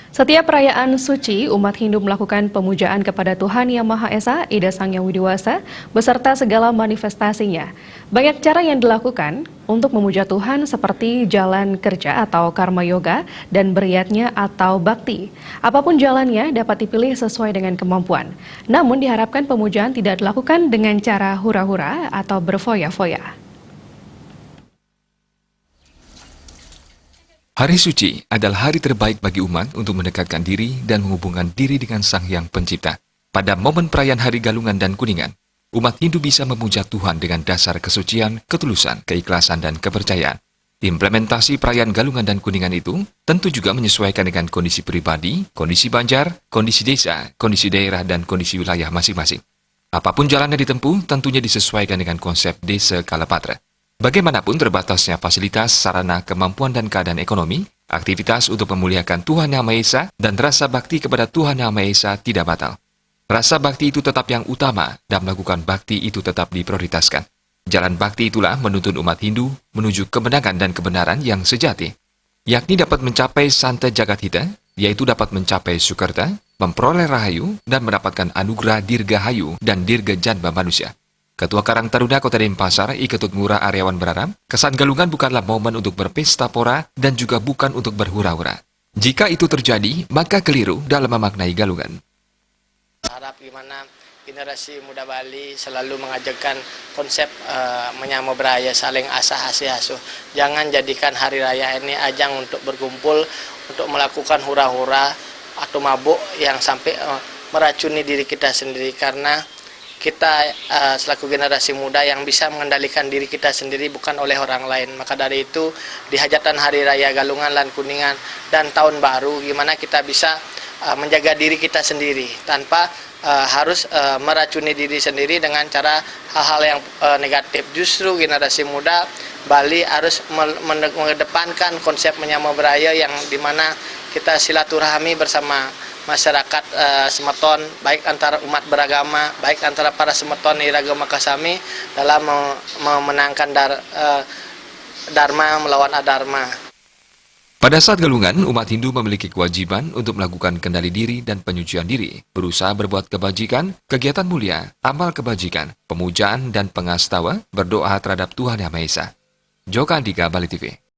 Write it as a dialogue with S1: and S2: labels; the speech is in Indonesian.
S1: Setiap perayaan suci, umat Hindu melakukan pemujaan kepada Tuhan Yang Maha Esa, Ida Sang Hyang Widi-Wasa, beserta segala manifestasinya. Banyak cara yang dilakukan untuk memuja Tuhan seperti jalan kerja atau karma yoga dan beriatnya atau bakti. Apapun jalannya dapat dipilih sesuai dengan kemampuan. Namun diharapkan pemujaan tidak dilakukan dengan cara hura-hura atau berfoya-foya.
S2: Hari suci adalah hari terbaik bagi umat untuk mendekatkan diri dan menghubungkan diri dengan Sang Hyang Pencipta. Pada momen perayaan Hari Galungan dan Kuningan, umat Hindu bisa memuja Tuhan dengan dasar kesucian, ketulusan, keikhlasan, dan kepercayaan. Implementasi perayaan Galungan dan Kuningan itu tentu juga menyesuaikan dengan kondisi pribadi, kondisi banjar, kondisi desa, kondisi daerah, dan kondisi wilayah masing-masing. Apapun jalannya ditempuh, tentunya disesuaikan dengan konsep desa Kalapatra. Bagaimanapun terbatasnya fasilitas, sarana, kemampuan, dan keadaan ekonomi, aktivitas untuk memuliakan Tuhan Yang Maha Esa dan rasa bakti kepada Tuhan Yang Maha Esa tidak batal. Rasa bakti itu tetap yang utama dan melakukan bakti itu tetap diprioritaskan. Jalan bakti itulah menuntun umat Hindu menuju kemenangan dan kebenaran yang sejati, yakni dapat mencapai Santa Jagathita, yaitu dapat mencapai Sukerta, memperoleh Rahayu, dan mendapatkan anugerah Dirgahayu dan Dirga Janma manusia. Ketua Karang Taruna Kota Denpasar, I Ketut Ngurah Aryawan berharap, kesan Galungan bukanlah momen untuk berpesta pora dan juga bukan untuk berhura-hura. Jika itu terjadi, maka keliru dalam memaknai Galungan.
S3: Harap gimana generasi muda Bali selalu mengajarkan konsep menyambut beraya, saling asah asih asuh. Jangan jadikan hari raya ini ajang untuk berkumpul, untuk melakukan hura-hura atau mabuk yang sampai meracuni diri kita sendiri, karena kita selaku generasi muda yang bisa mengendalikan diri kita sendiri bukan oleh orang lain. Maka dari itu di hajatan Hari Raya Galungan dan Kuningan dan Tahun Baru, gimana kita bisa menjaga diri kita sendiri tanpa harus meracuni diri sendiri dengan cara hal-hal yang negatif. Justru generasi muda Bali harus mengedepankan konsep menyambut beraya yang dimana kita silaturahmi bersama masyarakat semeton, baik antara umat beragama, baik antara para semeton iragama kasami dalam memenangkan dharma melawan adharma.
S2: Pada saat Galungan, umat Hindu memiliki kewajiban untuk melakukan kendali diri dan penyucian diri, berusaha berbuat kebajikan, kegiatan mulia, amal kebajikan, pemujaan dan pengastawa, berdoa terhadap Tuhan Yang Maha Esa. Joka Andika, Bali TV.